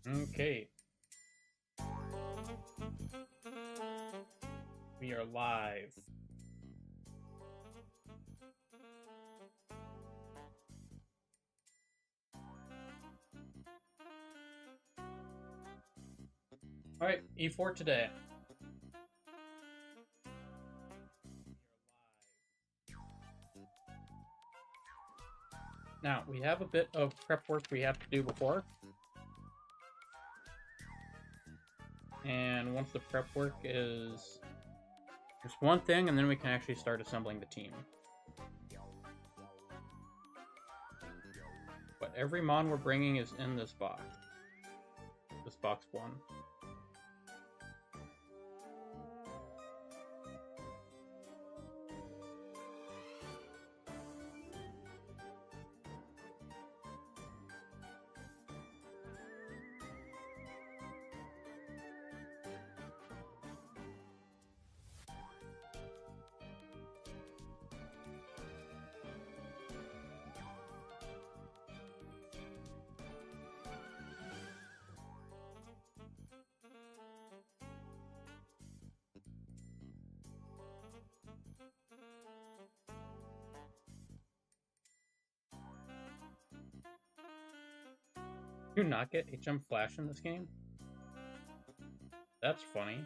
Okay, we are live. Alright, E4 today. Now, we have a bit of prep work we have to do before. And once the prep work is just one thing, and then we can actually start assembling the team. But every mon we're bringing is in this box. This box 1. Do you not get HM Flash in this game? That's funny.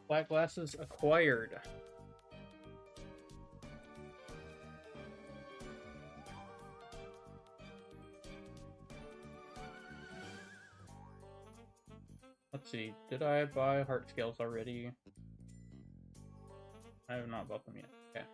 Black glasses acquired. Let's see, did I buy heart scales already? I have not bought them yet. Okay.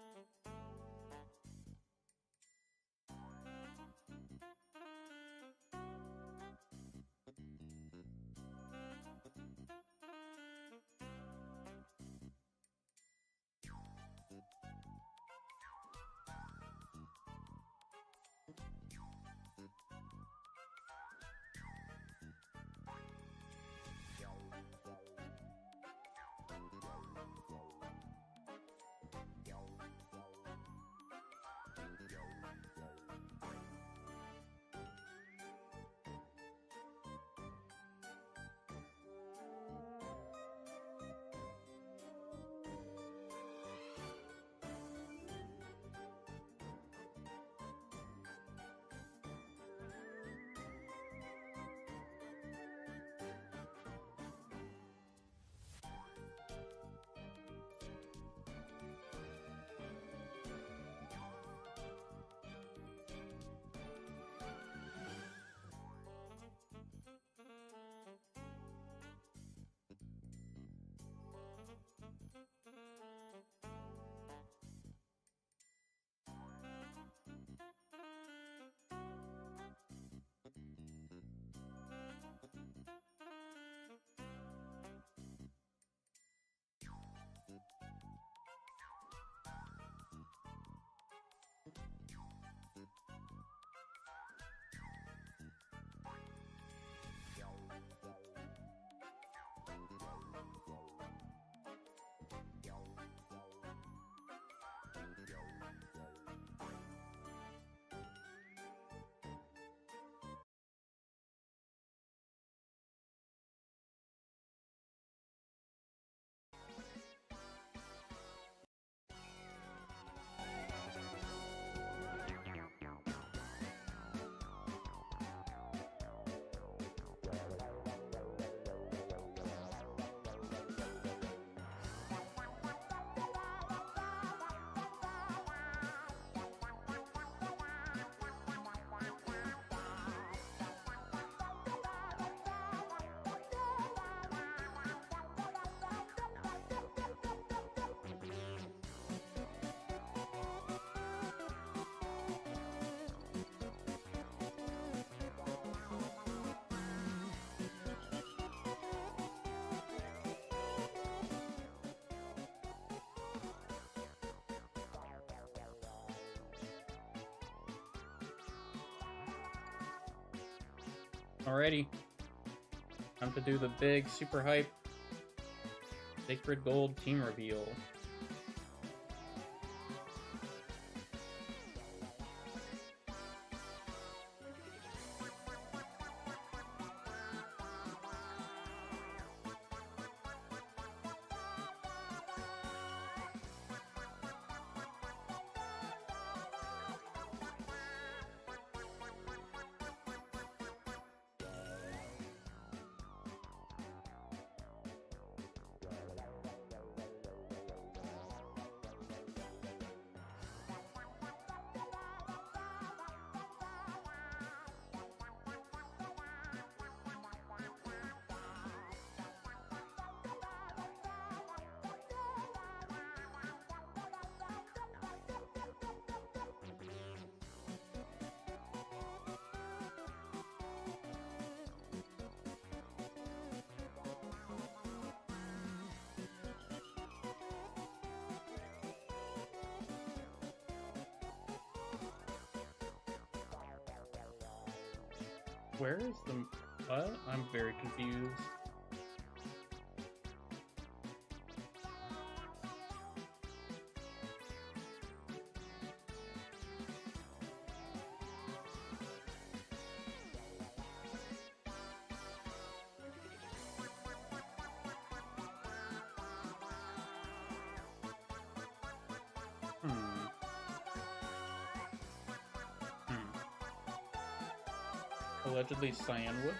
Alrighty. Time to do the big, super hype Sacred Gold team reveal. Where is the... what? I'm very confused. Allegedly cyanwood.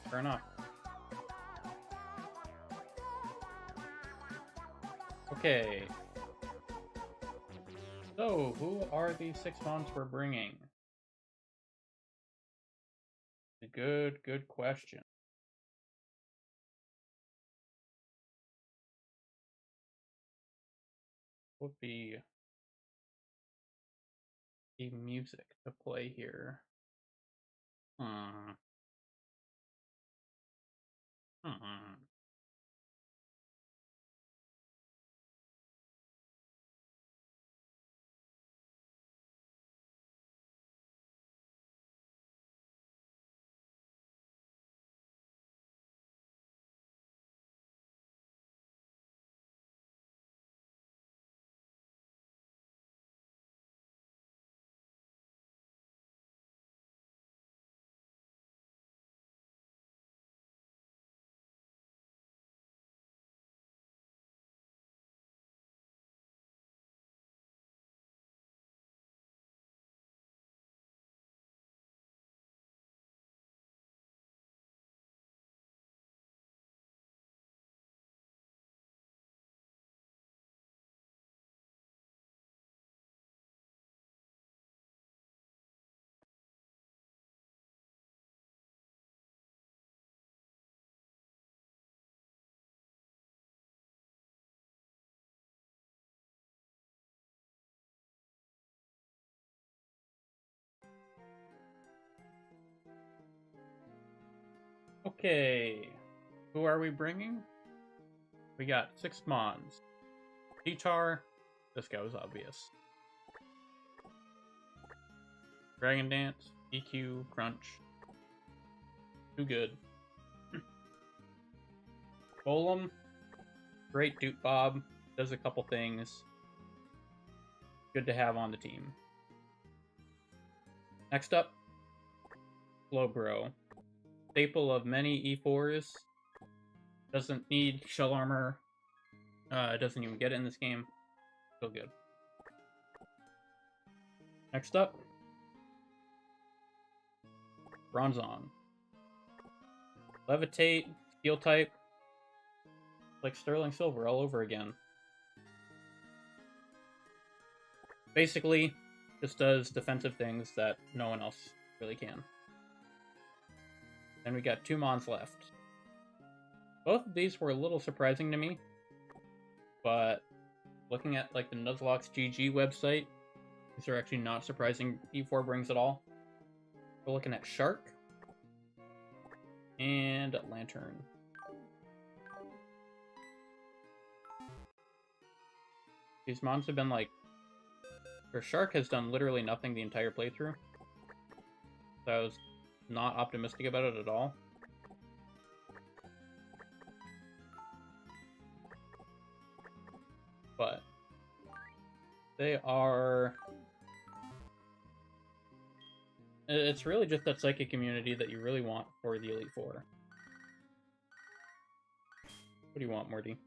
Fair enough. Okay. So, who are the 6 mons we're bringing? A good question. Would be the music to play here. Okay, who are we bringing? We got 6 mons. Guitar, this guy was obvious. Dragon Dance, EQ, Crunch. Too good. Golem, great dupe bob, does a couple things. Good to have on the team. Next up, Slowbro. Staple of many E4s. Doesn't need shell armor. Doesn't even get it in this game. Still good. Next up, Bronzong. Levitate, Steel type. Like Sterling Silver all over again. Basically, just does defensive things that no one else really can. And we got 2 mons left. Both of these were a little surprising to me, but looking at like the Nuzlocke's GG website, These are actually not surprising E4 brings at all. We're looking at Shark and Lantern. These mons have been like... Or Shark has done literally nothing the entire playthrough. So I was not optimistic about it at all. But they are... It's really just that psychic community that you really want for the Elite Four. What do you want, Morty?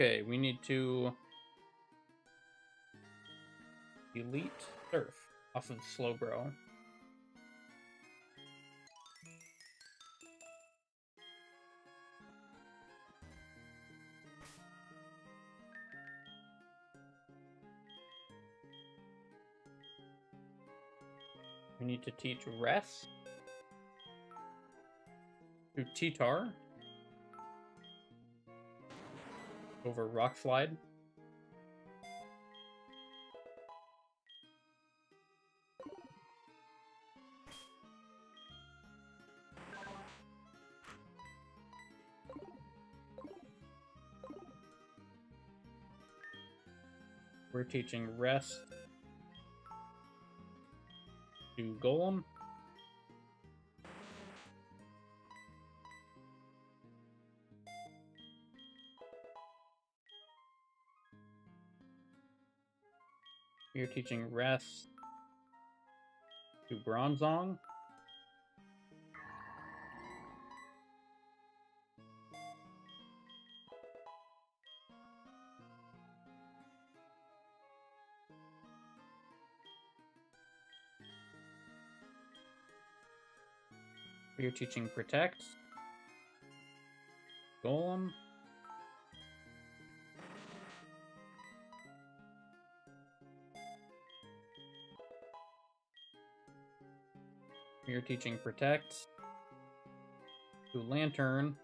Okay, we need to delete Surf off of Slowbro. We need to teach Rest to T-Tar over Rock Slide. We're teaching Rest to Golem. We're teaching Rest to Bronzong. We're teaching Protect, Golem. We're teaching Protect to Lantern.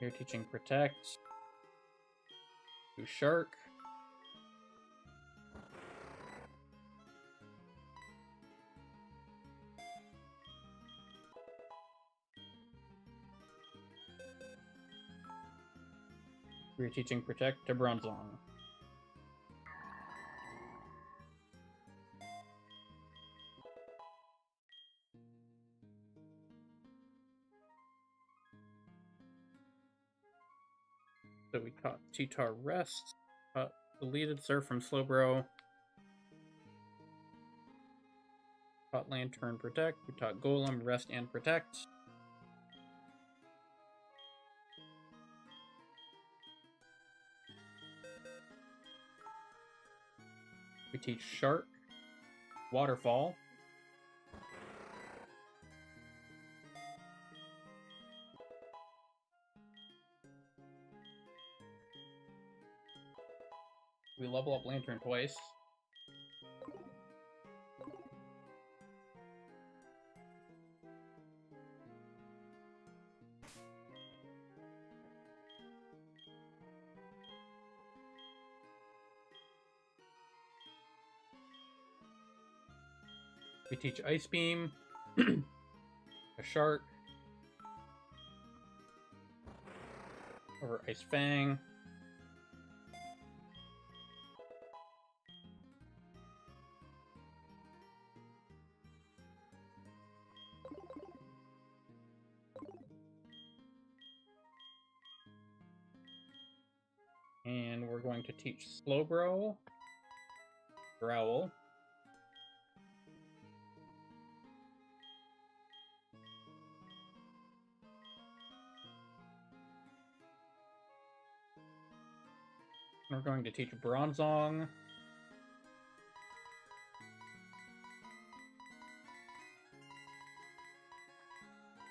We're teaching Protect to Shark. We're teaching Protect to Bronzong. So we taught T-Tar Rest, deleted Surf from Slowbro, taught Lantern Protect, we taught Golem Rest and Protect. We teach Shark, Waterfall. We level up Lantern twice. We teach Ice Beam, a Shark, over Ice Fang. And we're going to teach Slowbro, Growl. We're going to teach Bronzong,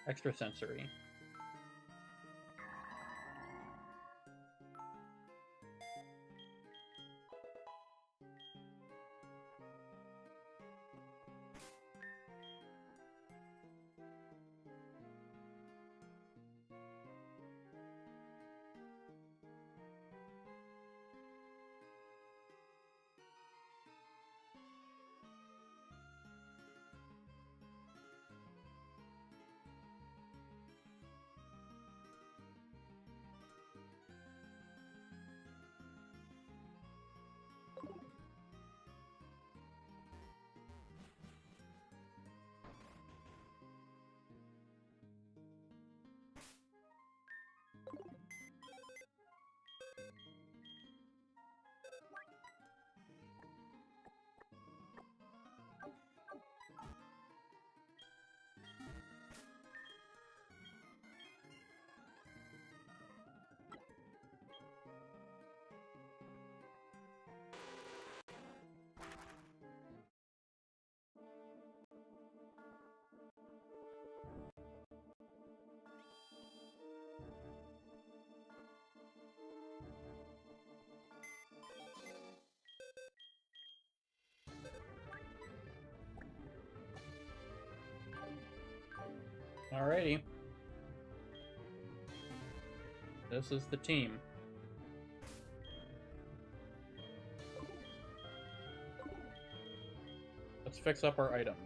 Extrasensory. Alrighty. This is the team. Let's fix up our items.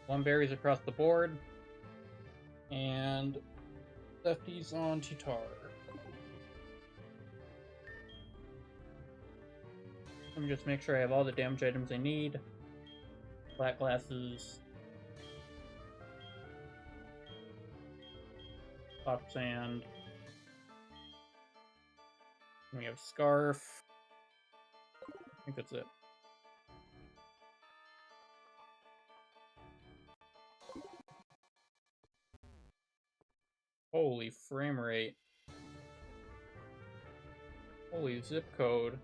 One berries across the board. And lefties on Titar. Let me just make sure I have all the damage items I need. Flat glasses. Pop sand. And we have scarf. I think that's it. Holy frame rate. Holy zip code.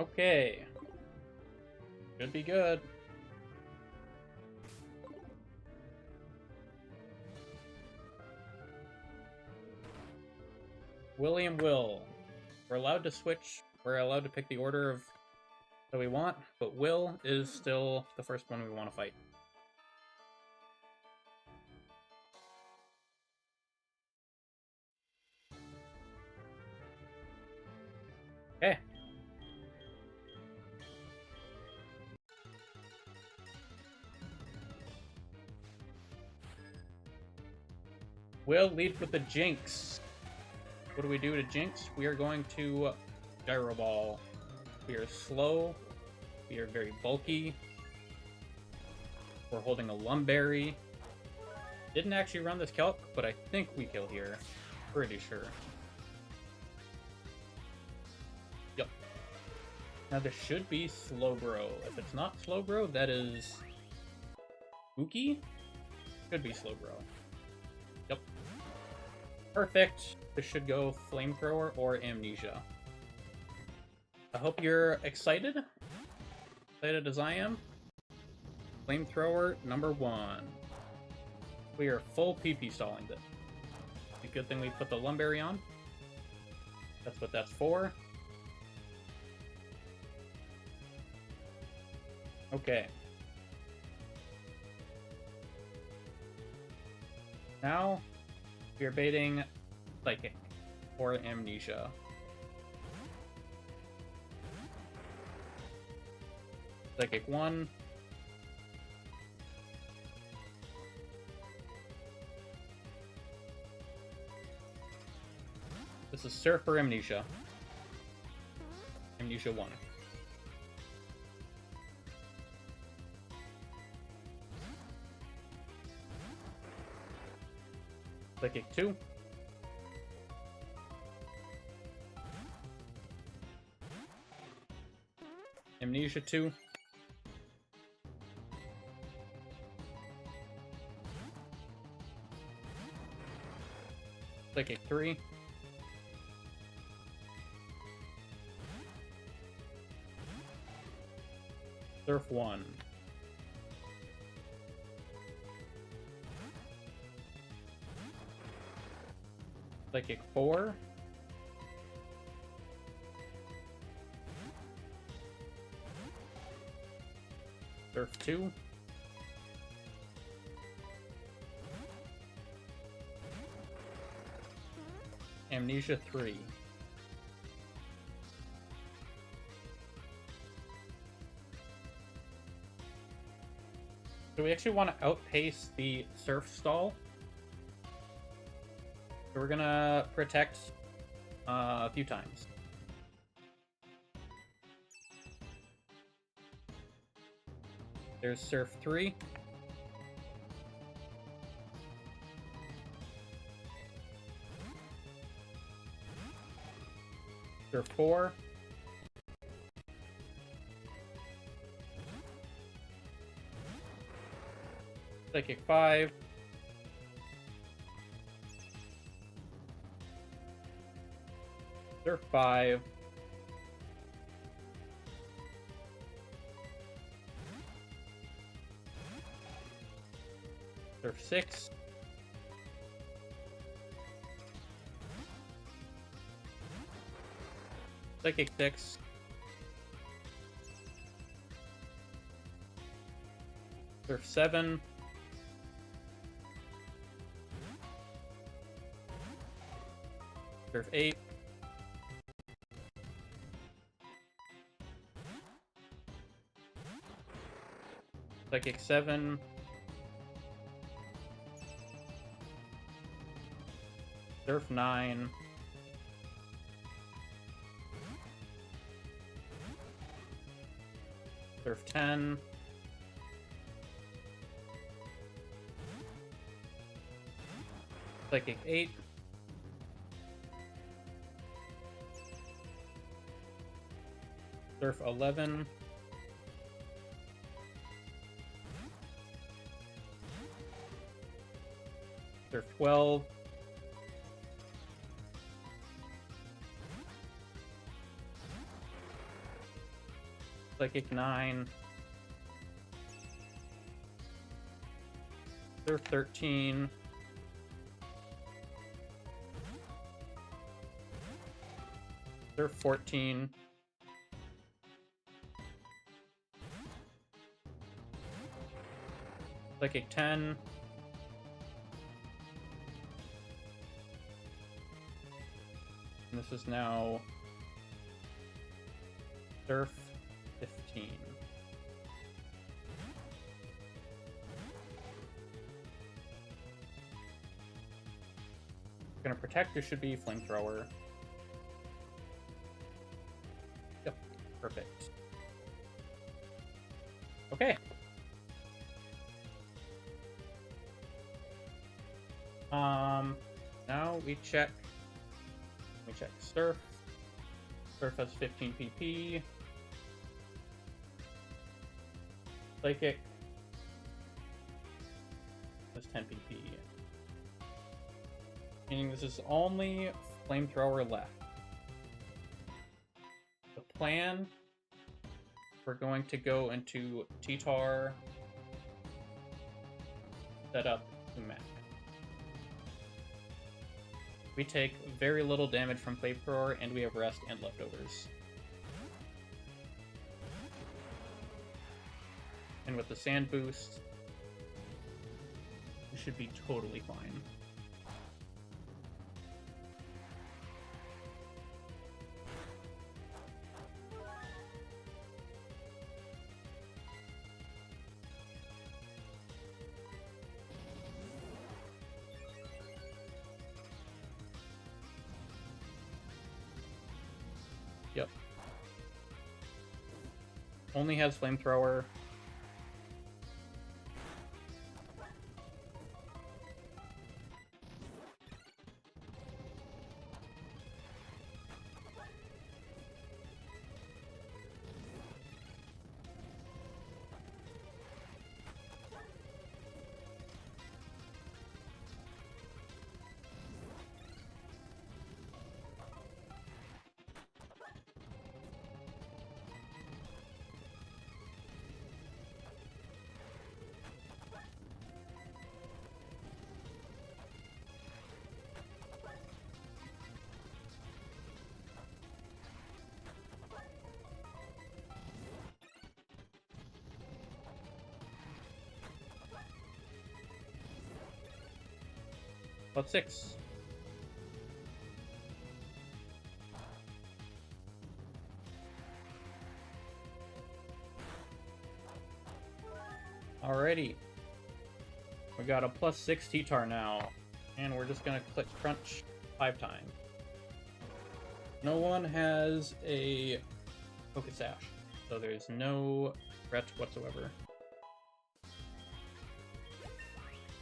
Okay. Should be good. William Will. We're allowed to switch. We're allowed to pick the order of that we want, but Will is still the first one we want to fight. Okay. Will lead with the Jinx. What do we do to Jinx? We are going to Gyro Ball. We are slow. We are very bulky. We're holding a Lumberry. Didn't actually run this calc, but I think we kill here. Pretty sure. Yep. Now this should be Slowbro. If it's not Slowbro, that is spooky. Could be Slowbro. Yep. Perfect. This should go Flamethrower or Amnesia. I hope you're excited. Excited as I am. Flamethrower number 1. We are full PP stalling this. A good thing we put the Lumberry on. That's what that's for. Okay. Now, we are baiting Psychic or Amnesia. Psychic 1. This is Surf or Amnesia. Amnesia 1. Psychic 2. Amnesia 2. Psychic 3. Surf 1. Psychic 4. Surf 2. Amnesia 3. So we actually want to outpace the Surf stall. So we're gonna protect a few times. There's Surf 3. Surf 4. Psychic 5. Surf 5. Surf 6. Psychic 6. Surf 7. Surf 8. Psychic 7. Surf 9. Surf 10. Psychic 8. Surf 11. Surf 12. Psychic 9. Surf 13. Surf 14. Psychic 10. And this is now Surf 15. Gonna protect, there should be flamethrower. Yep, perfect. Okay. Now we check Surf. Surf has 15 PP. Psychic has 10 PP. Meaning this is only flamethrower left. The plan, we're going to go into T-Tar, set up the map. We take very little damage from flamethrower, and we have rest and leftovers. And with the sand boost, we should be totally fine. Yep. Only has flamethrower. +6. Alrighty. We got a +6 T-Tar now. And we're just gonna click Crunch 5 times. No one has a Focus Sash, so there's no threat whatsoever.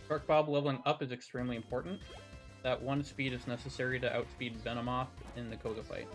Shark Bob leveling up is extremely important. That 1 speed is necessary to outspeed Venomoth in the Koga fight.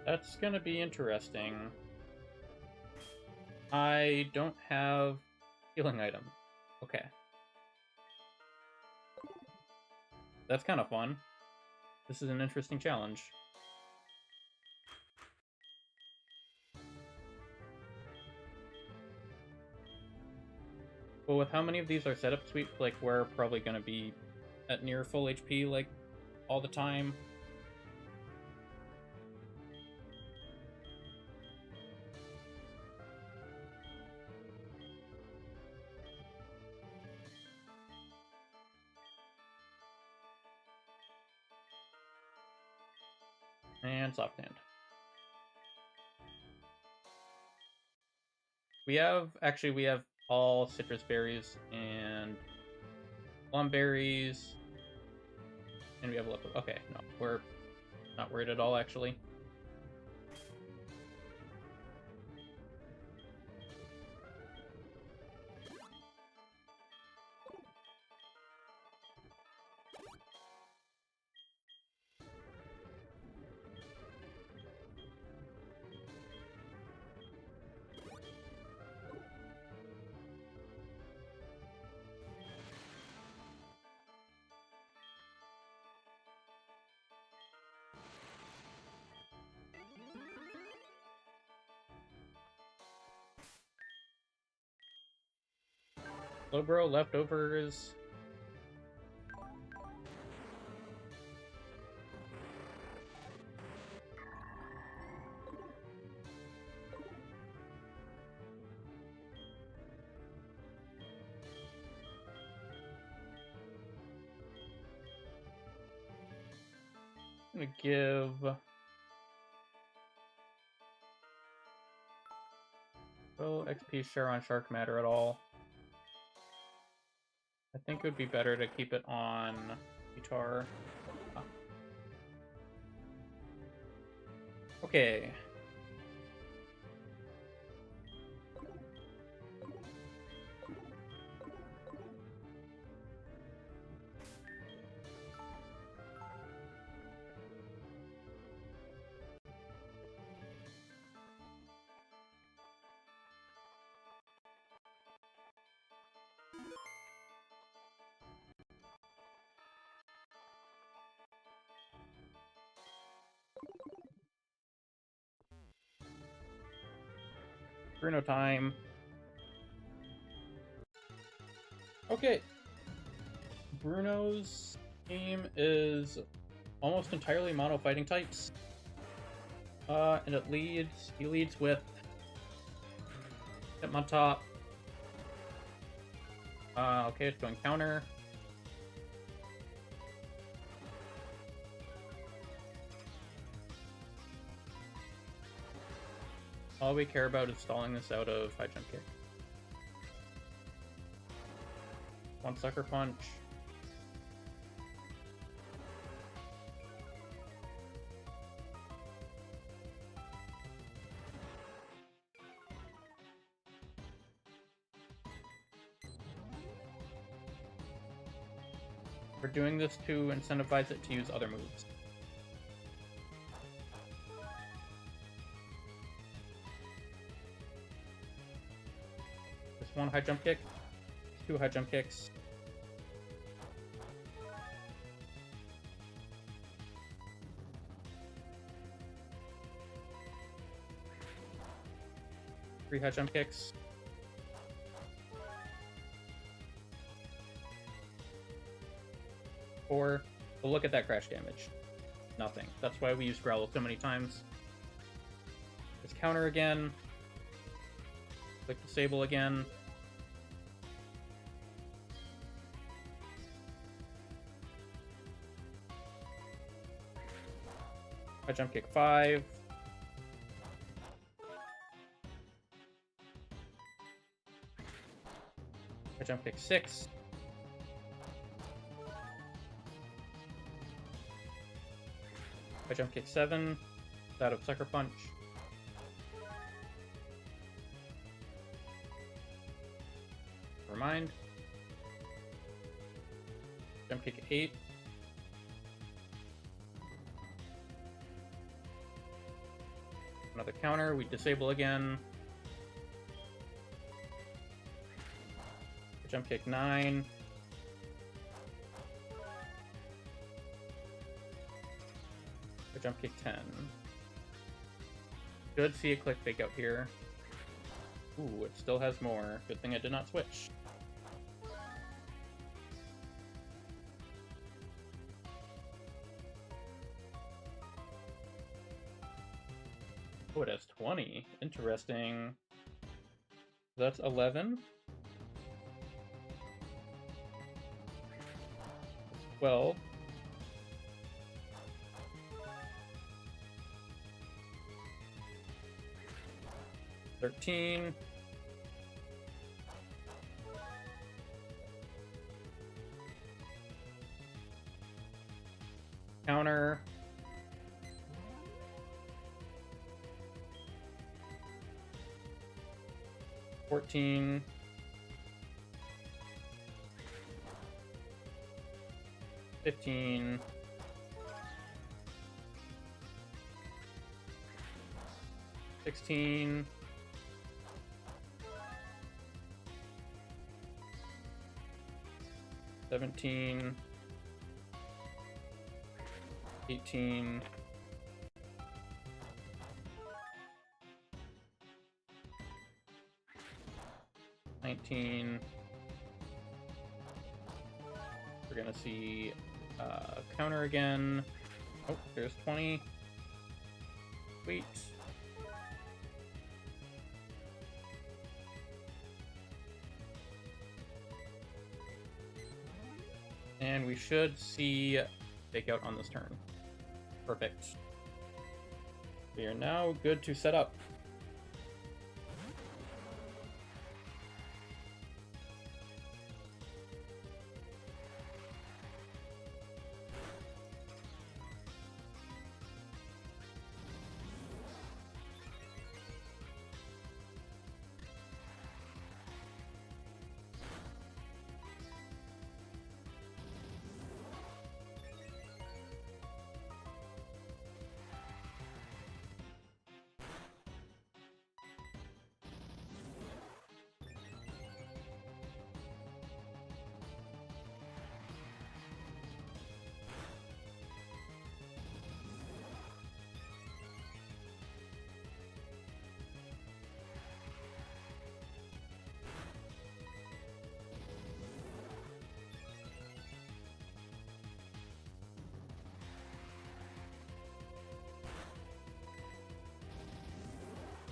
That's gonna be interesting. I don't have healing item. Okay. That's kind of fun. This is an interesting challenge. Well, with how many of these are setup sweeps, like, we're probably gonna be at near full HP, like, all the time. And soft hand. We have all citrus berries and plum berries. And we have liquid. Okay, no, we're not worried at all, actually. Slowbro leftovers. I'm gonna give no XP share on Shark Matter at all. I think it would be better to keep it on guitar. Ah. Okay. Bruno time. Okay. Bruno's team is almost entirely mono fighting types. And he leads with Hitmontop. Okay, it's going counter. All we care about is stalling this out of high jump kick. One sucker punch. We're doing this to incentivize it to use other moves. Just one high jump kick, 2 high jump kicks. Three high jump kicks. Four. But look at that crash damage. Nothing. That's why we used Growl so many times. Just counter again. Click disable again. High jump kick 5. High jump kick 6. High jump kick 7. Out of sucker punch. Never mind. Jump kick 8. Another counter. We disable again. Jump kick 9. Jump kick 10. Should see a click fake out here. Ooh, it still has more. Good thing I did not switch. Oh, it has 20. Interesting. That's 11. 12. 13. Counter. 14. 15. 16. 17. 18. 19. We're gonna see counter again. Oh, there's 20. Sweet. And we should see fake out on this turn. Perfect. We are now good to set up.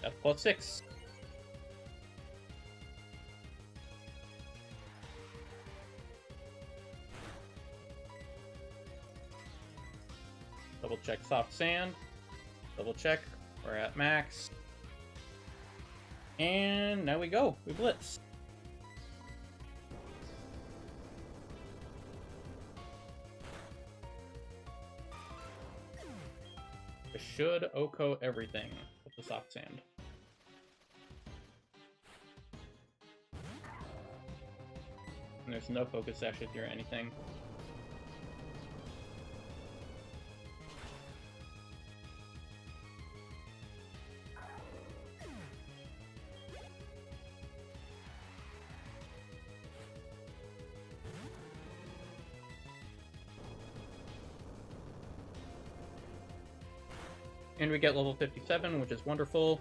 That's +6. Double check soft sand. Double check. We're at max. And now we go. We blitz. It should Oko everything with the soft sand. And there's no focus dashes or anything. And we get level 57, which is wonderful.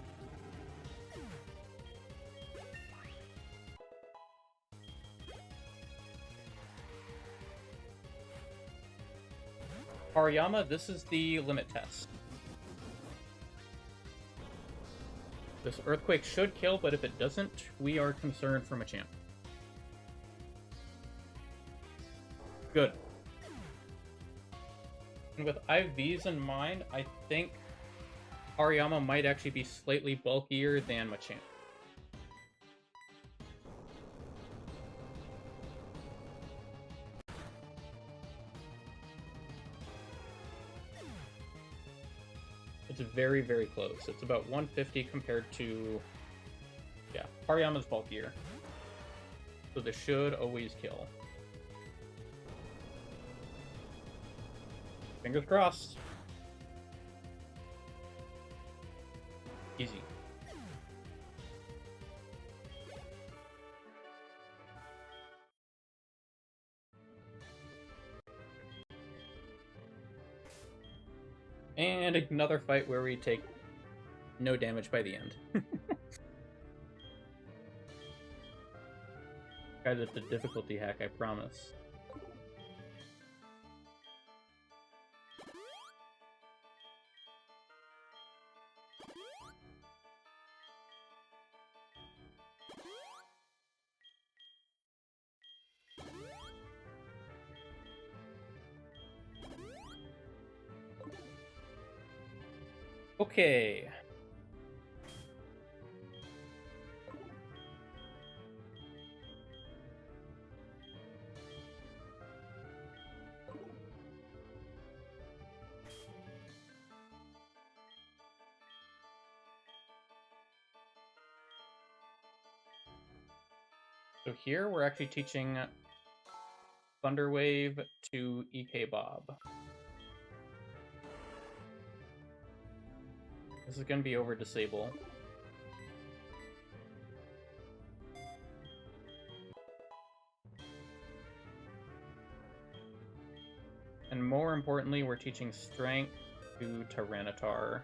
Hariyama, this is the limit test. This Earthquake should kill, but if it doesn't, we are concerned for Machamp. Good. And with IVs in mind, I think Hariyama might actually be slightly bulkier than Machamp. It's very, very close. It's about 150 compared to... Yeah, Hariyama's bulkier. So this should always kill. Fingers crossed. Easy. And another fight where we take no damage by the end. Guys, it's a difficulty hack, I promise. Okay. So here we're actually teaching Thunder Wave to EK Bob. This is going to be over Disable. And more importantly, we're teaching Strength to Tyranitar.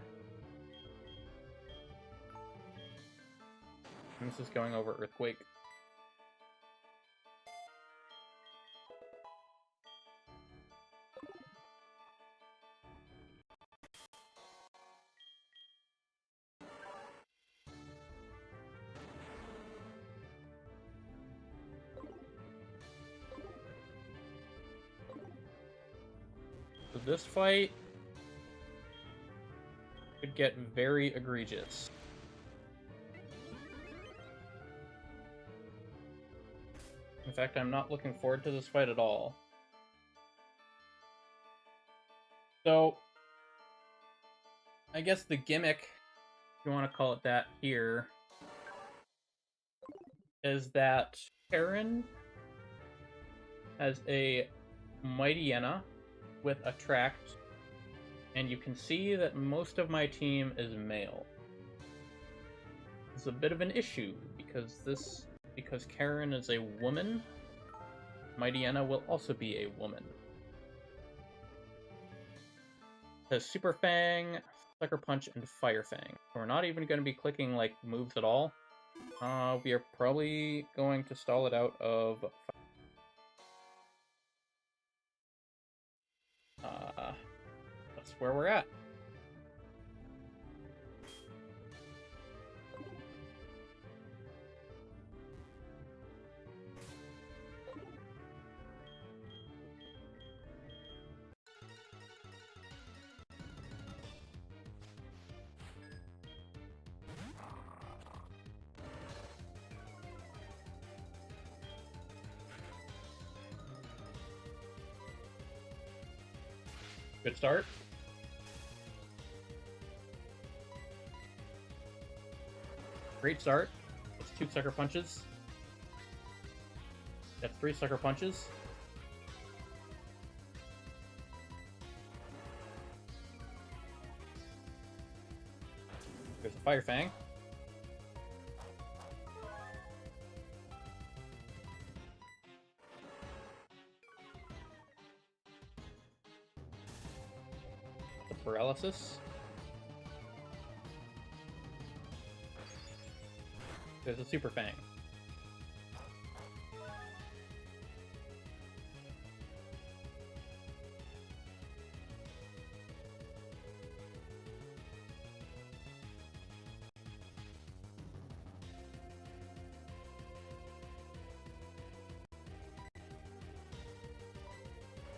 And this is going over Earthquake. So this fight could get very egregious. In fact, I'm not looking forward to this fight at all. So, I guess the gimmick, if you want to call it that here, is that Karen has a Mightyena with Attract, and you can see that most of my team is male. It's a bit of an issue because Karen is a woman, Mightyena will also be a woman. It has Super Fang, Sucker Punch, and Fire Fang. We're not even going to be clicking like moves at all. We are probably going to stall it out of... that's where we're at. Good start. Great start. That's 2 sucker punches. That's 3 sucker punches. There's a Fire Fang. The Paralysis. There's a Super Fang.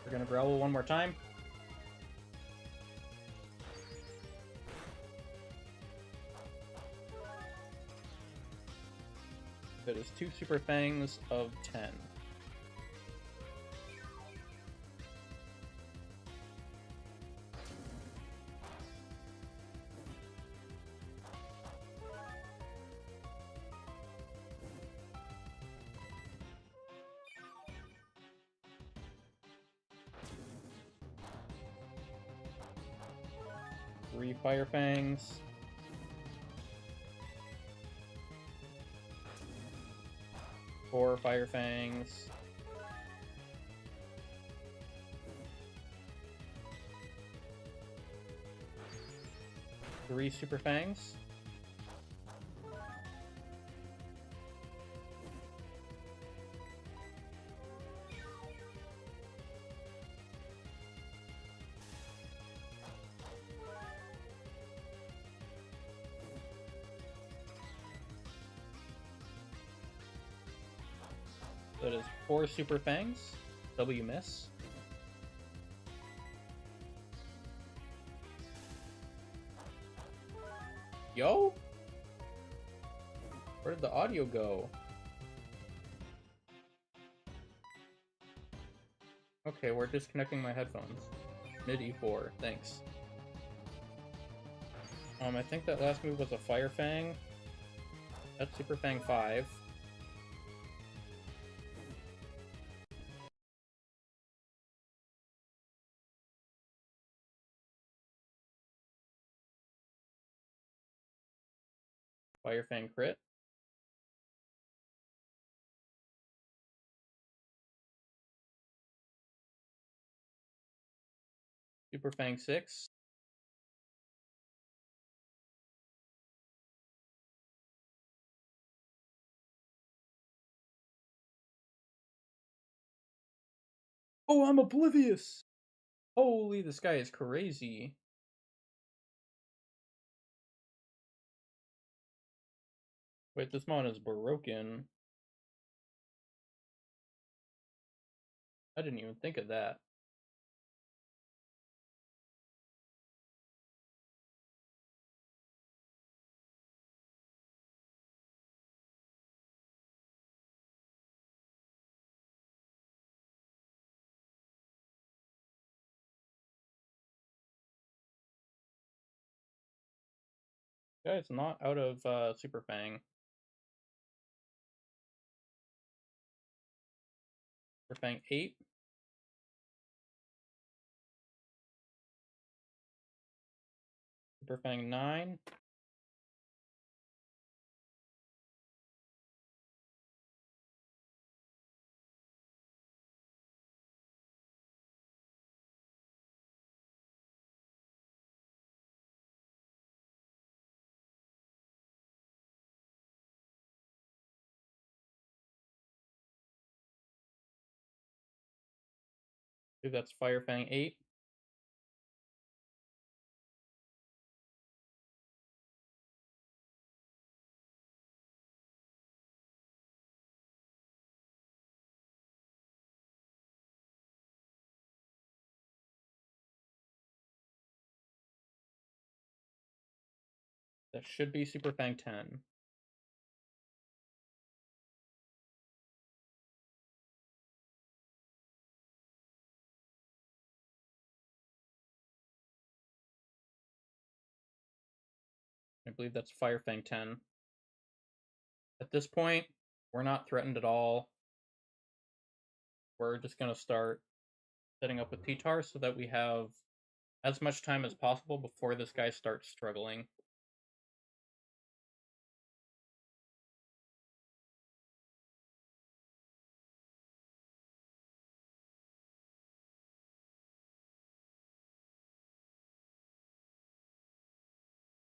We're gonna growl one more time. That is 2 Super Fangs of 10. Three Fire Fangs. Four Fire Fangs. Three Super Fangs. That is 4 Super Fangs. W miss. Yo? Where did the audio go? Okay, we're disconnecting my headphones. Mid E4, thanks. I think that last move was a Fire Fang. That's Super Fang 5. Fire Fang crit. Super Fang 6. Oh, I'm oblivious! Holy, this guy is crazy. Wait, this mon is broken. I didn't even think of that. Guy's not out of Super Fang. Super Fang 8. Super Fang 9. Dude, that's Fire Fang 8. That should be Super Fang 10. believe that's Fire Fang 10. At this point, we're not threatened at all. We're just going to start setting up with T-Tar so that we have as much time as possible before this guy starts struggling.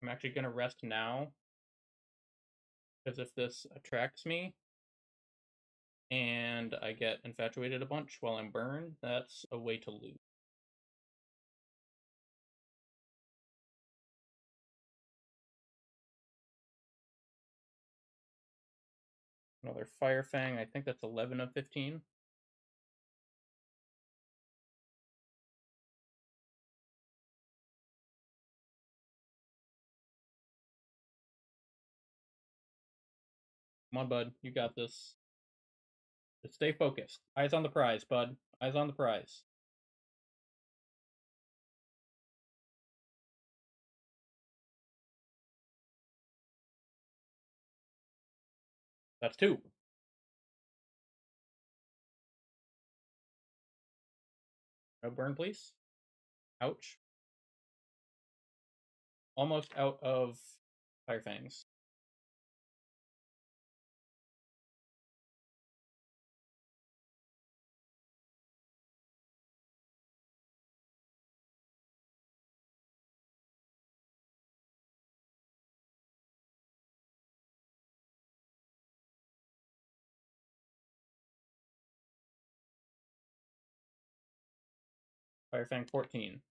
I'm actually going to rest now, because if this attracts me and I get infatuated a bunch while I'm burned, that's a way to lose. Another Fire Fang, I think that's 11 of 15. Come on, bud. You got this. Just stay focused. Eyes on the prize, bud. Eyes on the prize. That's 2. No burn, please. Ouch. Almost out of Fire Fangs. Fire Fang 14.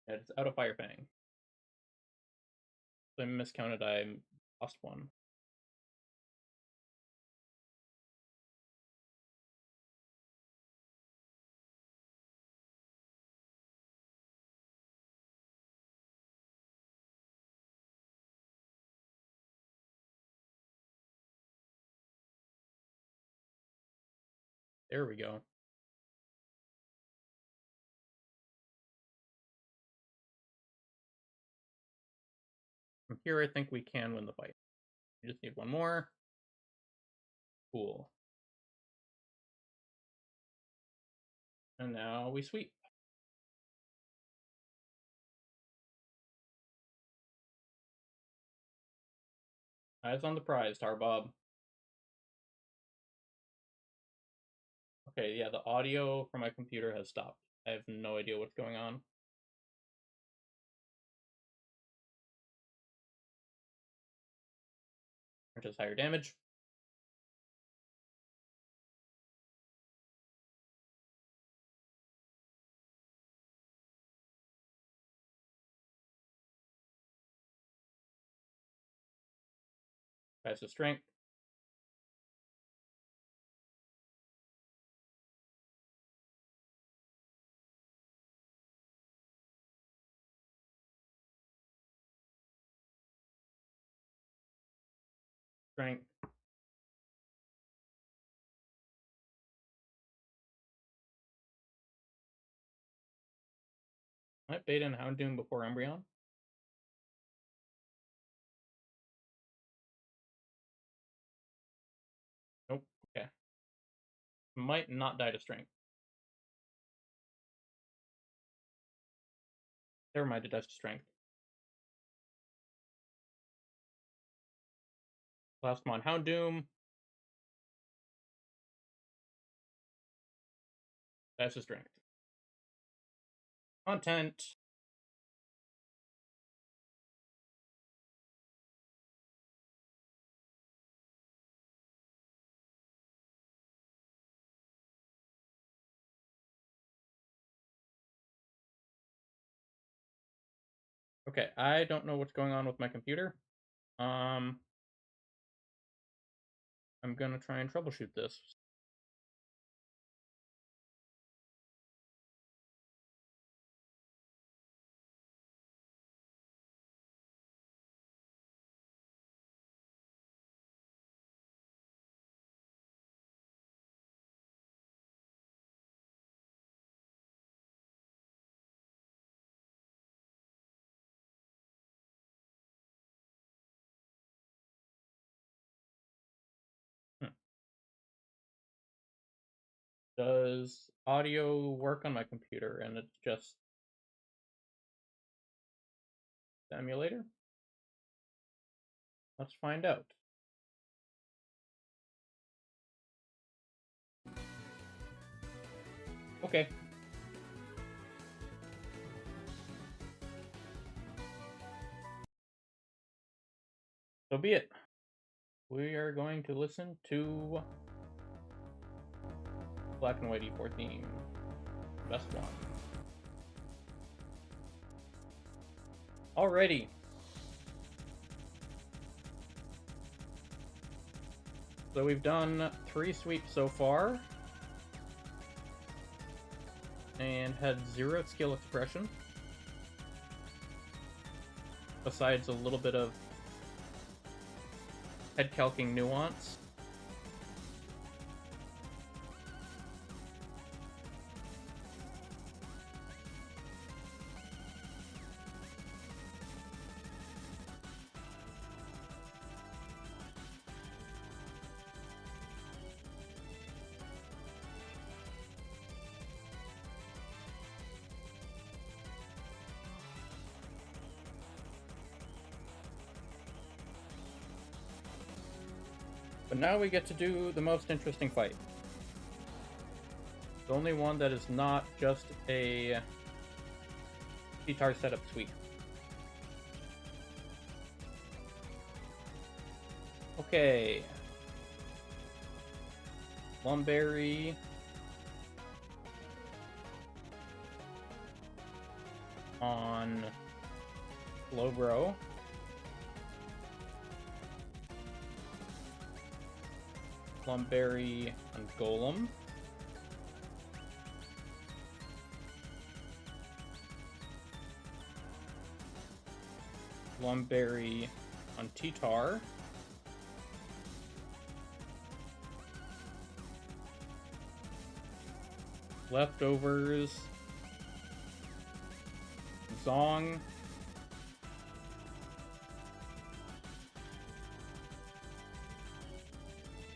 It's out of Fire Fang. So I miscounted, I lost 1. There we go. From here, I think we can win the fight. We just need 1 more. Cool. And now we sweep. Eyes on the prize, Tarbob. Okay, yeah, the audio from my computer has stopped. I have no idea what's going on. Which is higher damage. That's the strength. Strength. Might bait in Houndoom before Umbreon. Nope. Okay. Might not die to strength. Never mind, it dies to strength. Last one, Houndoom. That's the strength. Content. Okay, I don't know what's going on with my computer. I'm gonna try and troubleshoot this. Does audio work on my computer and it's just the emulator? Let's find out. Okay. So be it. We are going to listen to Black and White E4 theme. Best one. Alrighty. So we've done 3 sweeps so far. And had 0 skill expression. Besides a little bit of head calcing nuance. But now we get to do the most interesting fight. The only one that is not just a guitar setup sweep. Okay. Lumberry. On Slowbro. Lumberry on Golem. Lumberry on T-Tar. Leftovers. Zong.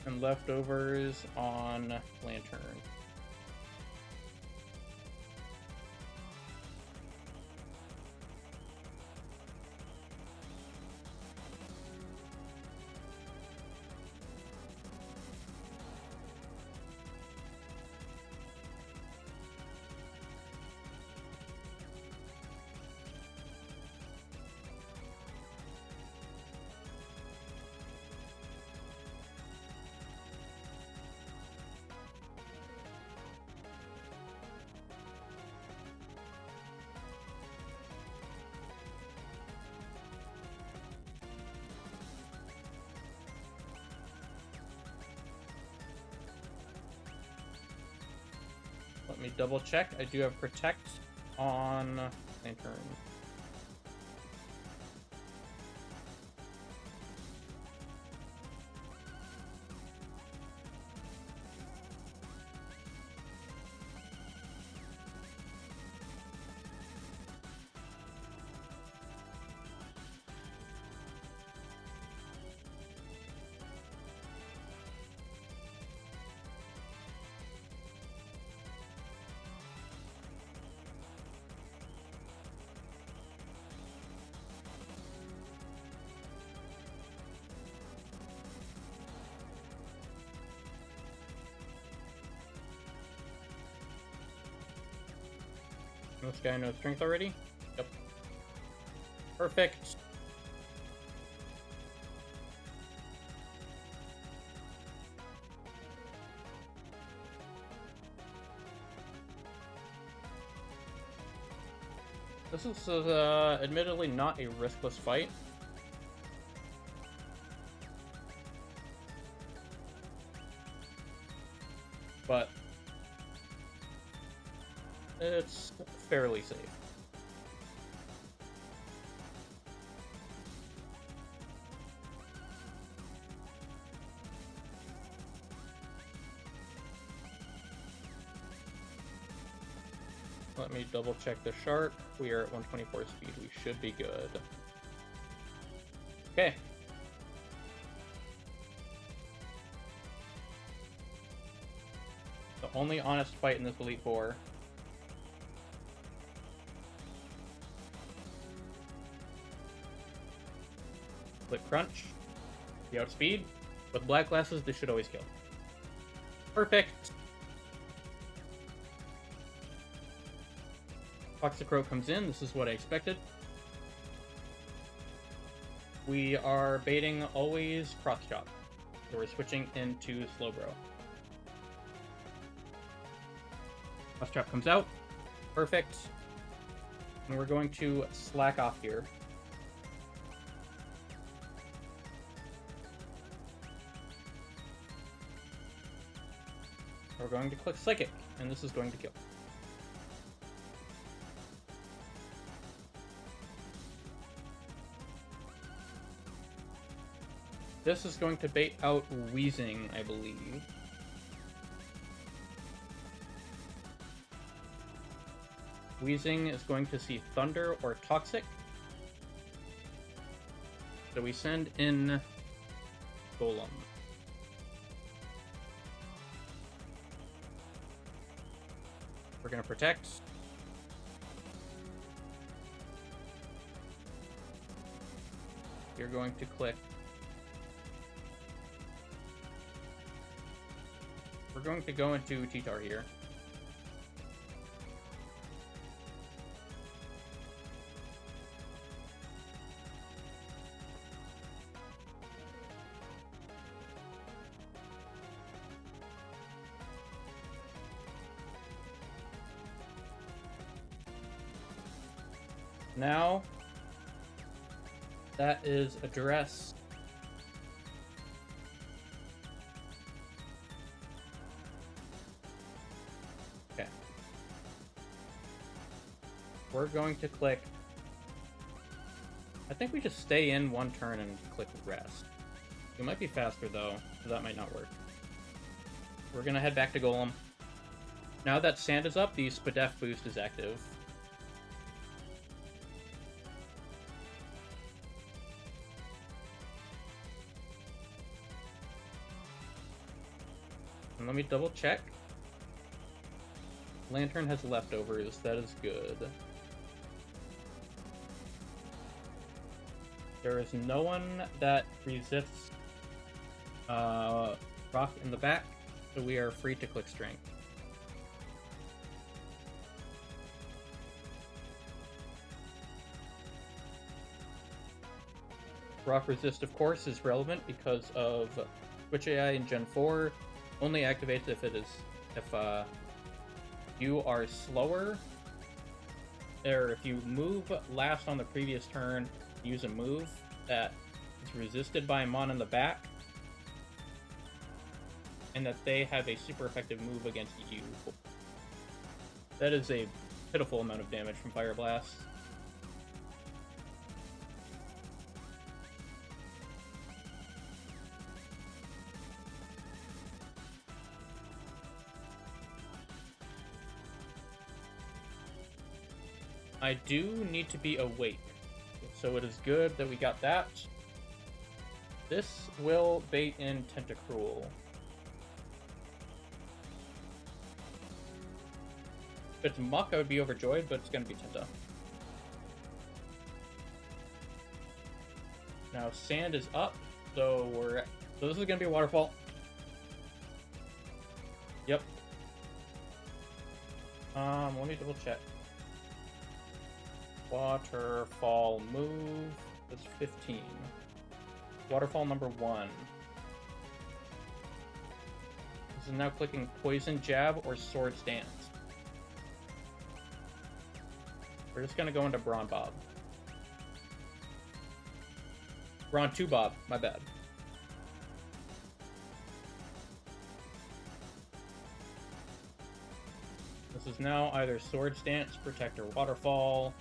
And leftovers on Lantern. Let me double check. I do have Protect on Lantern. This guy knows strength already? Yep. Perfect. This is admittedly not a riskless fight. But it's fairly safe. Let me double check the shark. We are at 124 speed. We should be good. Okay. So, only honest fight in this Elite Four. Click Crunch. The outspeed. With black glasses, this should always kill. Perfect! Toxicroak comes in. This is what I expected. We are baiting always Cross Chop. So we're switching into Slowbro. Cross Chop comes out. Perfect. And we're going to slack off here. We're going to click Psychic, and this is going to kill. This is going to bait out Wheezing, I believe. Wheezing is going to see Thunder or Toxic. So we send in Golem. We're going to protect. You're going to click. We're going to go into T-Tar here. Now, that is addressed. Okay. We're going to click. I think we just stay in one turn and click rest. It might be faster though, so that might not work. We're gonna head back to Golem. Now that Sand is up, the Spadef boost is active. And let me double check. Lantern has leftovers, that is good. There is no one that resists rock in the back, so we are free to click Strength. Rock Resist, of course, is relevant because of Switch AI in Gen 4. Only activates if you are slower, or if you move last on the previous turn, use a move that is resisted by a mon in the back, and that they have a super effective move against you. That is a pitiful amount of damage from Fire Blast. I do need to be awake, so it is good that we got that. This will bait in Tentacruel. If it's Muck, I would be overjoyed, but it's going to be Tenta. Now Sand is up, so this is going to be a Waterfall. Yep. Let me double check. Waterfall move is 15. Waterfall number 1. This is now clicking Poison Jab or Sword Stance. We're just gonna go into Brawn Bob. Brawn 2 Bob, my bad. This is now either Sword Stance, Protect, or Waterfall.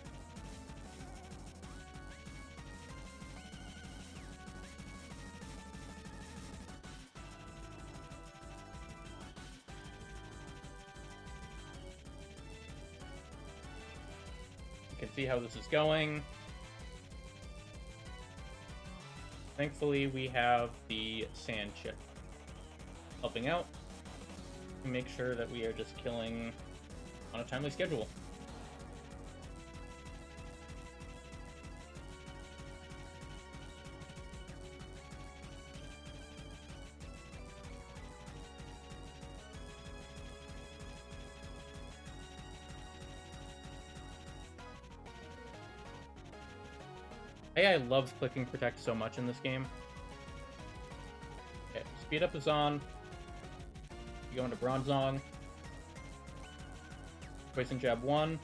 You can see how this is going. Thankfully, we have the Sand Chip helping out. to make sure that we are just killing on a timely schedule. AI loves clicking protect so much in this game. Okay, speed up is on. You go into Bronzong. Poison Jab 1.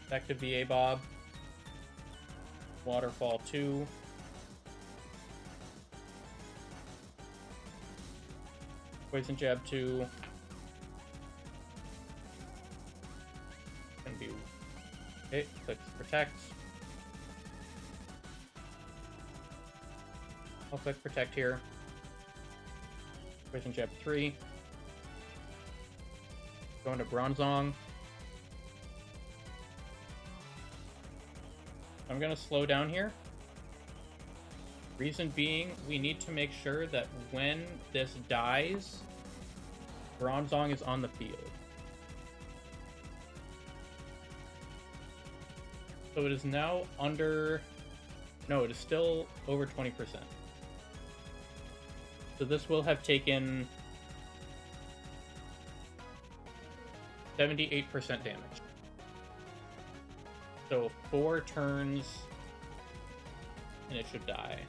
Effective VA Bob. Waterfall 2. Poison Jab 2. Gonna be okay, click protect. I'll click protect here. Poison Jab 3. Go into Bronzong. I'm gonna slow down here. Reason being, we need to make sure that when this dies, Bronzong is on the field. So it is now under... No, it is still over 20%. So this will have taken 78% damage. So 4 turns, and it should die.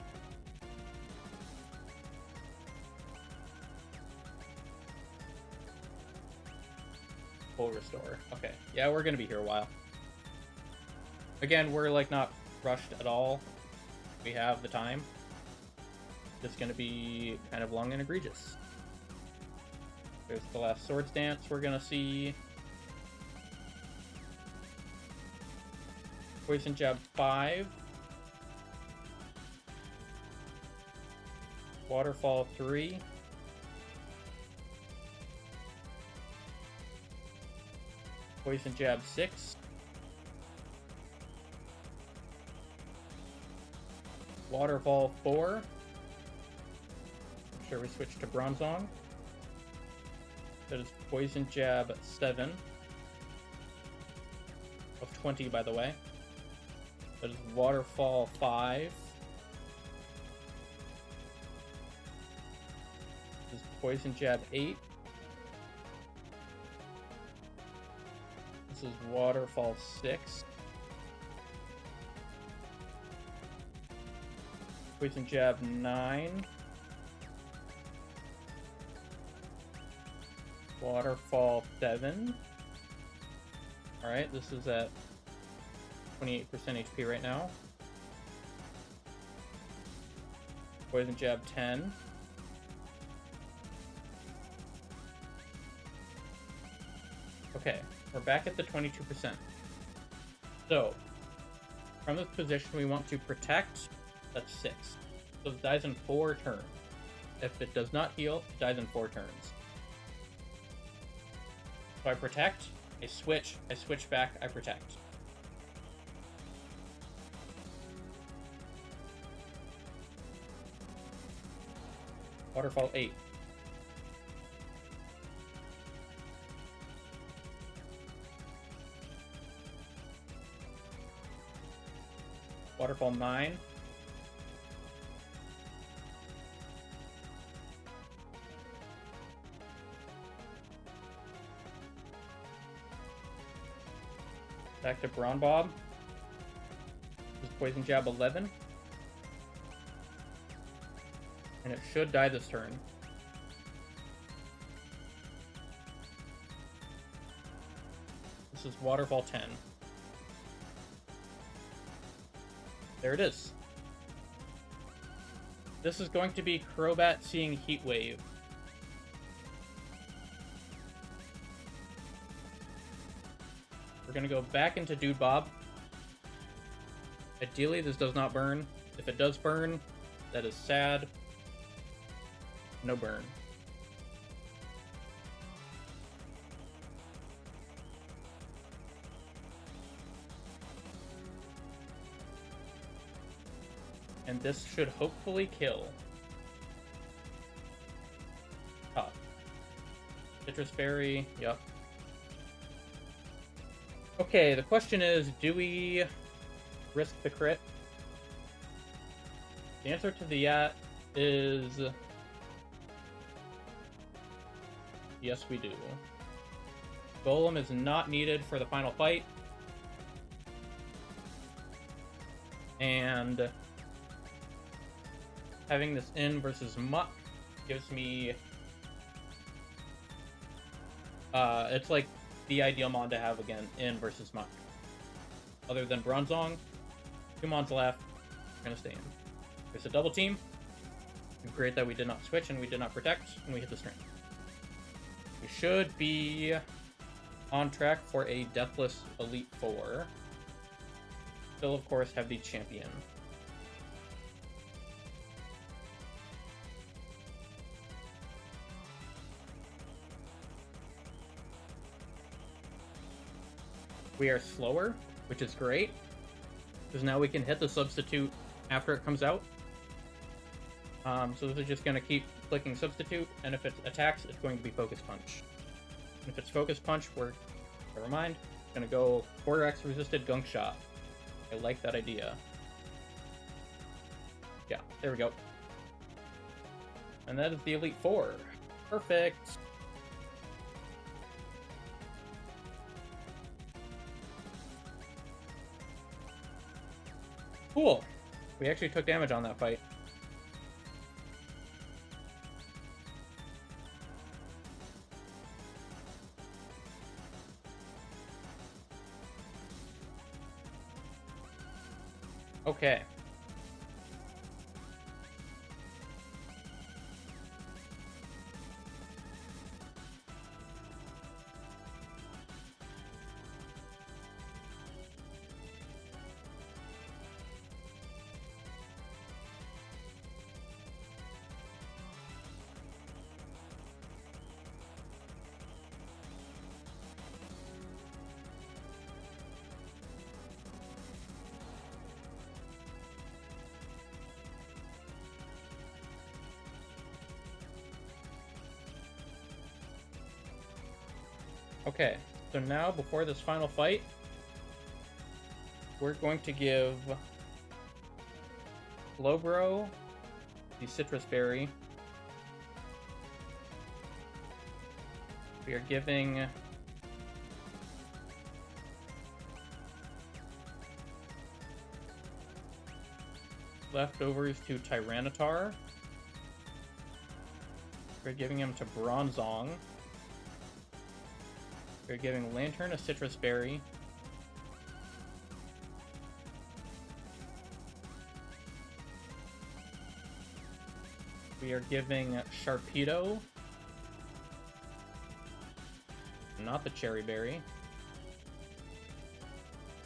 Full restore. Okay, yeah, we're gonna be here a while. Again, we're like not rushed at all. We have the time. It's gonna be kind of long and egregious. There's the last Swords Dance we're gonna see. Poison Jab 5. Waterfall 3. Poison Jab 6. Waterfall 4. Make sure we switch to Bronzong. That is Poison Jab 7. Of 20, by the way. That is Waterfall 5. This is Poison Jab 8. This is Waterfall 6. Poison Jab 9. Waterfall 7. Alright, this is at 28% HP right now. Poison Jab 10. Okay, we're back at the 22%. So, from this position we want to protect. That's 6. So it dies in 4 turns. If it does not heal, it dies in 4 turns. So I protect, I switch back, I protect. Waterfall 8. Waterfall 9. Back to Brown Bob. This is Poison Jab 11. And it should die this turn. This is Waterfall 10. There it is. This is going to be Crobat seeing Heat Wave. We're gonna go back into Dude Bob. Ideally, this does not burn. If it does burn, that is sad. No burn. And this should hopefully kill. Oh. Citrus Berry, yep. Okay, the question is, do we risk the crit? The answer to that is yes, we do. Golem is not needed for the final fight. And having this in versus Muck gives me... it's like the ideal mon to have again, in versus Muck. Other than Bronzong, 2 mons left, we're gonna stay in. There's a double team. Great that we did not switch and we did not protect, and we hit the string. We should be on track for a Deathless Elite Four. Still, of course, have the champion. We are slower, which is great, because now we can hit the substitute after it comes out. So this is just going to keep clicking substitute, and if it attacks, it's going to be Focus Punch. And if it's Focus Punch, never mind, it's going to go Quarter X resisted Gunk Shot. I like that idea. Yeah, there we go. And that is the Elite Four. Perfect! Cool! We actually took damage on that fight. Okay. Okay, so now before this final fight, we're going to give Slowbro the Citrus Berry. We are giving leftovers to Tyranitar. We're giving him to Bronzong. We're giving Lantern a Citrus Berry. We are giving Sharpedo, not the Cherry Berry.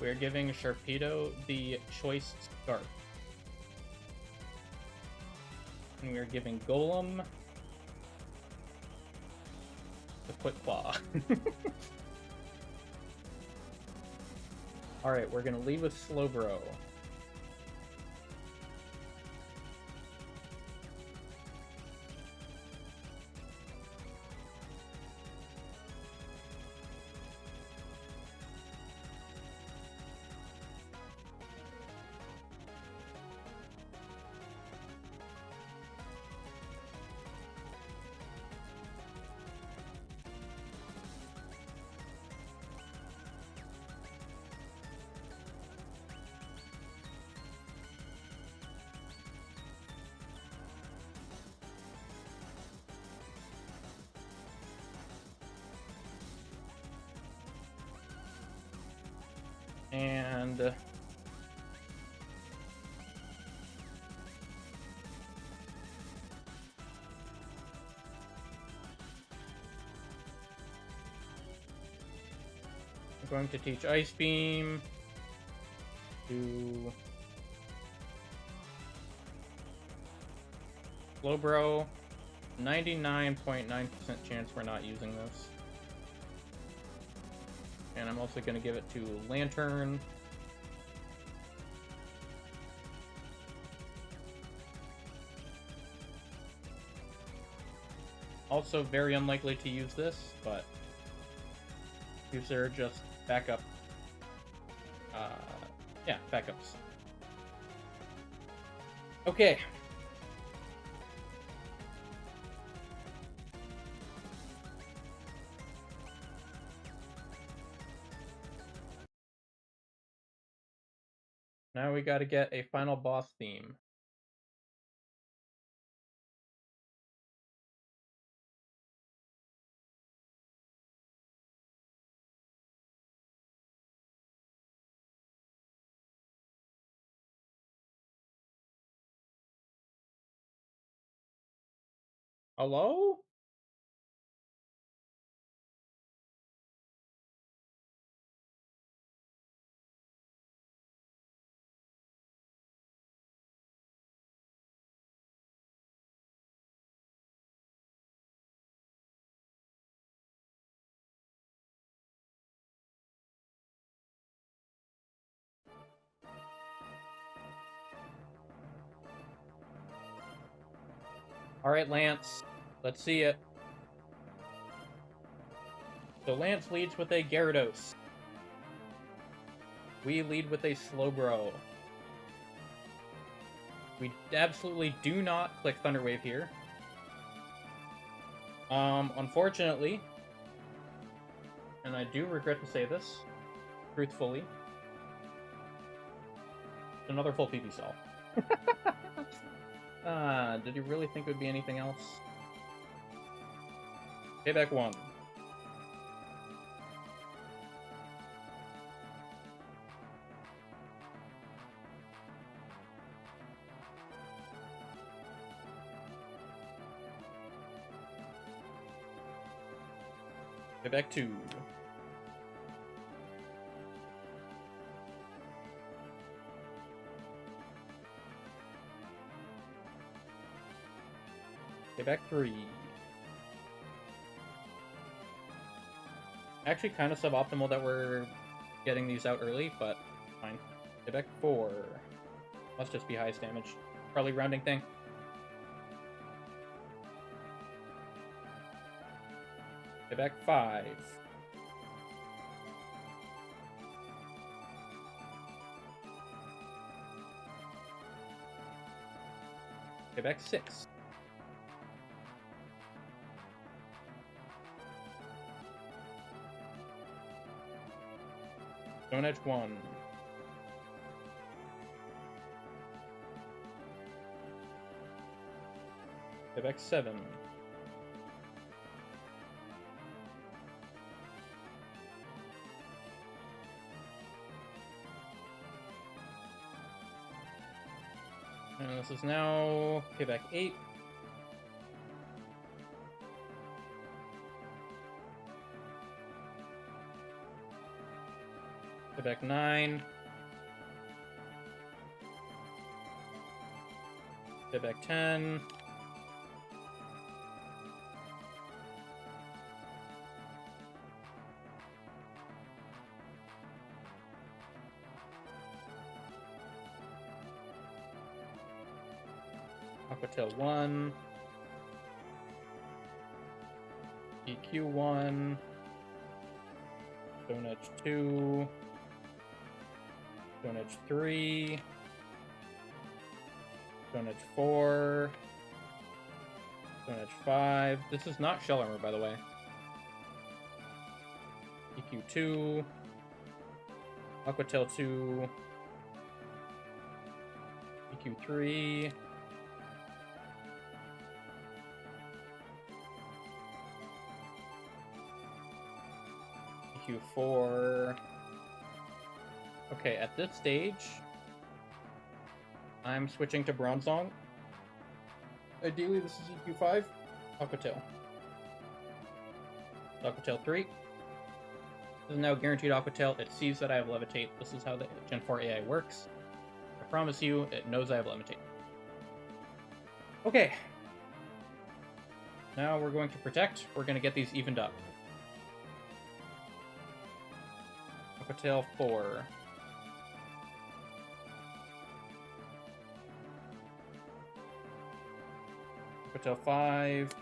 We are giving Sharpedo the Choice Scarf. And we are giving Golem the Quick Claw. Alright, we're gonna leave with Slowbro. And I'm going to teach Ice Beam to Slowbro. 99.9% chance we're not using this. And I'm also going to give it to Lantern. Also very unlikely to use this, but these are just backup. Yeah, backups. Okay. Now we gotta get a final boss theme. Hello? Alright, Lance. Let's see it. So Lance leads with a Gyarados. We lead with a Slowbro. We absolutely do not click Thunder Wave here. Unfortunately, and I do regret to say this, truthfully, another full PB cell. Did you really think it would be anything else? Payback 1. Payback 2. Payback 3. Actually kind of suboptimal that we're getting these out early, but fine. Payback 4. Must just be highest damage. Probably rounding thing. Payback 5. Payback 6. Stone Edge 1. Payback 7. And this is now Payback 8. Payback 9. Payback 10. Aquatail 1. EQ 1. Stone Edge 2. Stone Edge 3. Stone Edge 4. Stone Edge 5. This is not Shell Armor, by the way. EQ 2. Aquatail 2. EQ 3. EQ 4. Okay, at this stage, I'm switching to Bronzong. Ideally, this is EQ 5. Aquatail. Aquatail 3. This is now guaranteed Aquatail. It sees that I have Levitate. This is how the Gen 4 AI works. I promise you, it knows I have Levitate. Okay. Now we're going to Protect. We're going to get these evened up. Aquatail 4. Aquatail 5.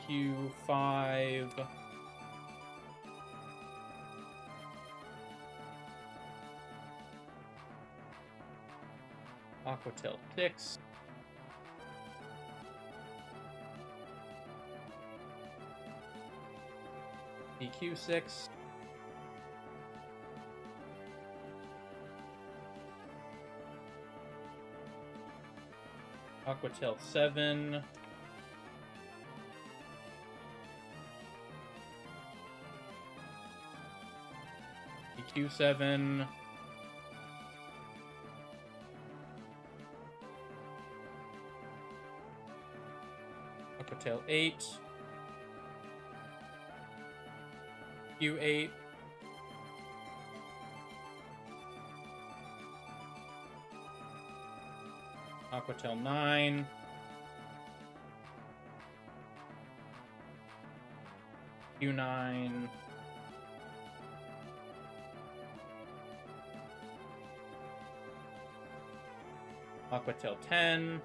EQ 5. Aquatail 6. EQ 6. Aquatail 7. EQ 7. Aquatail 8. EQ 8. Aquatail 9. Q9. Aquatail 10.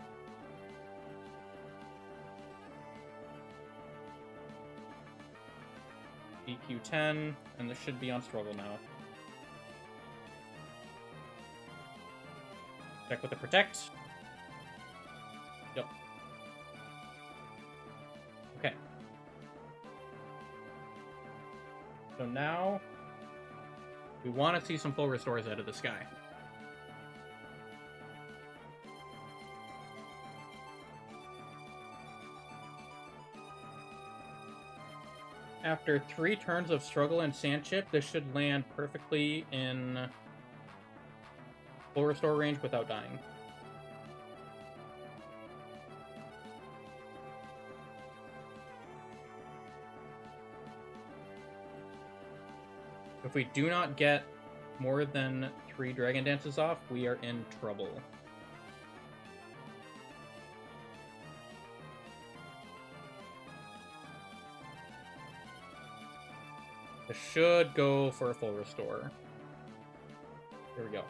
EQ 10, and this should be on struggle now. Check with the protect. Yep. Okay. So now we want to see some full restores out of the sky. After 3 turns of struggle and sand chip, this should land perfectly in full restore range without dying. If we do not get more than 3 Dragon Dances off, we are in trouble. This should go for a full restore. Here we go.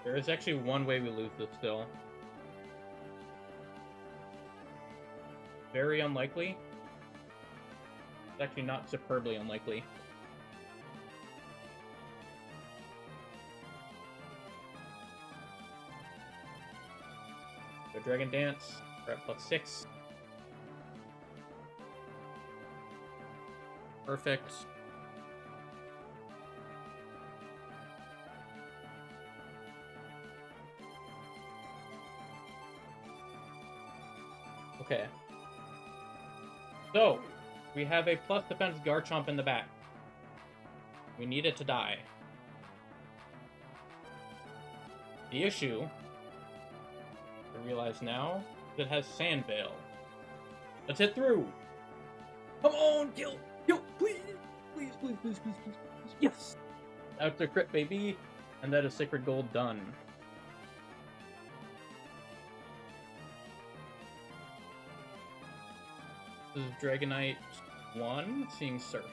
There is actually one way we lose this still. Very unlikely. It's actually not superbly unlikely. So Dragon Dance, we're at +6. Perfect. Okay. So, we have a plus defense Garchomp in the back. We need it to die. The issue, I realize now, is it has Sand Veil. Let's hit through! Come on, kill! Kill! Please! Please, please, please, please, please, please. Yes! That's a crit, baby! And that is Sacred Gold done. This is Dragonite 1, seeing Surf.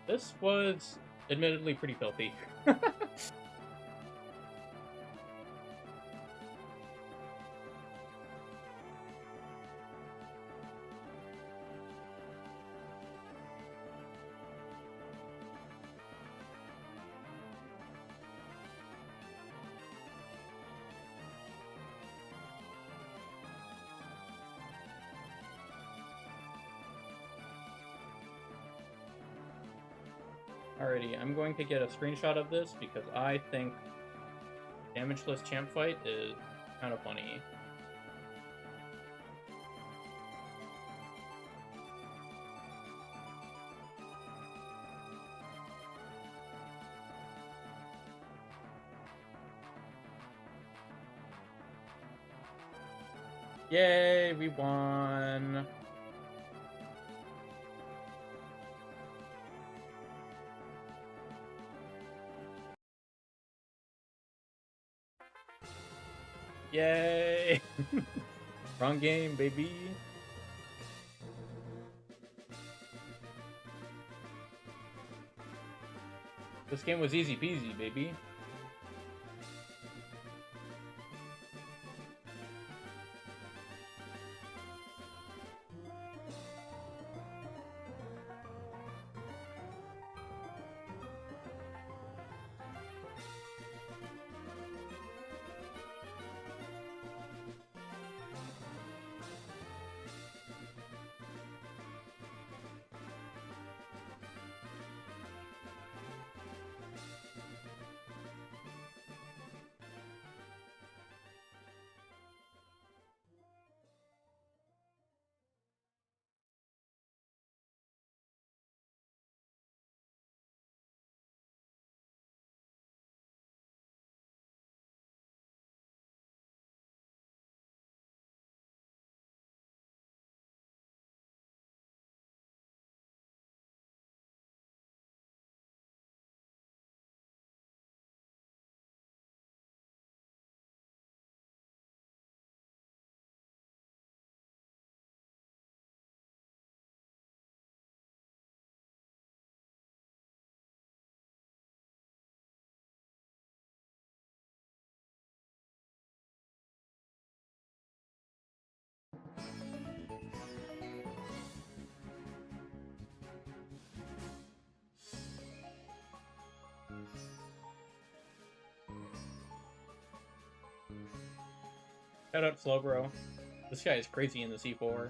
This was admittedly pretty filthy. Alrighty, I'm going to get a screenshot of this because I think damageless champ fight is kind of funny. Yay, we won! Yay! Wrong game, baby! This game was easy peasy, baby. Shout out Slowbro. This guy is crazy in the C4.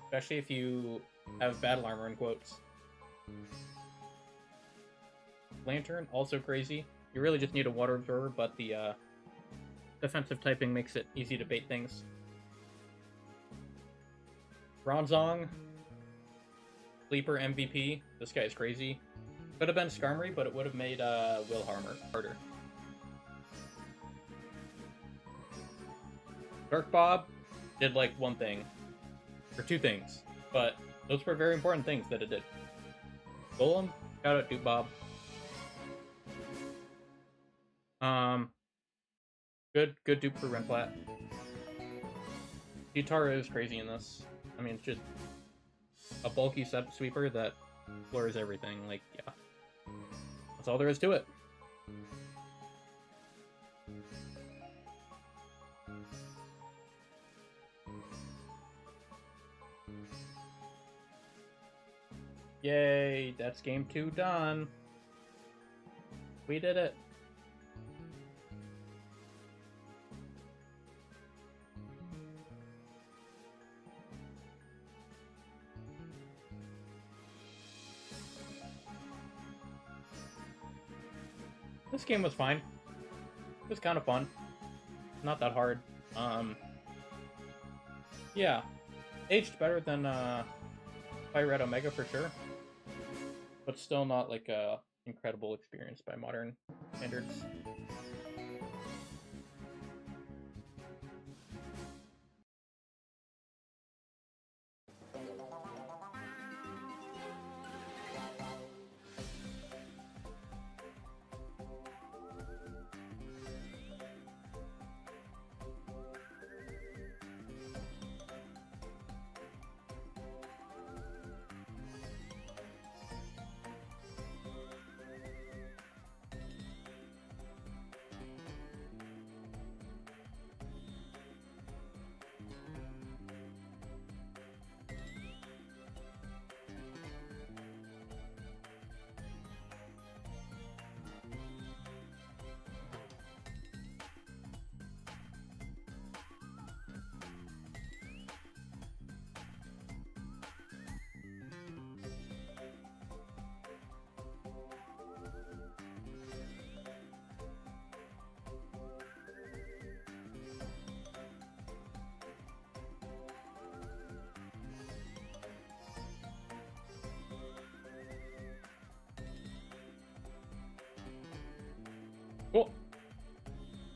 Especially if you have battle armor in quotes. Lantern, also crazy. You really just need a water absorber, but the defensive typing makes it easy to bait things. Bronzong, Sleeper MVP. This guy is crazy. Could have been Skarmory, but it would have made Will harder. Dark Bob did like one thing, or two things, but those were very important things that it did. Golem, shout out Duke Bob. Good dupe for Renplat. Guitar is crazy in this. I mean, it's just a bulky set sweeper that floors everything. Like, yeah, that's all there is to it. Yay, that's game 2 done. We did it. This game was fine. It was kind of fun. Not that hard. Yeah. Aged better than Fire Red Omega for sure. But still not like a incredible experience by modern standards. Cool.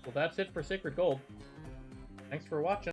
Well, that's it for Sacred Gold. Thanks for watching.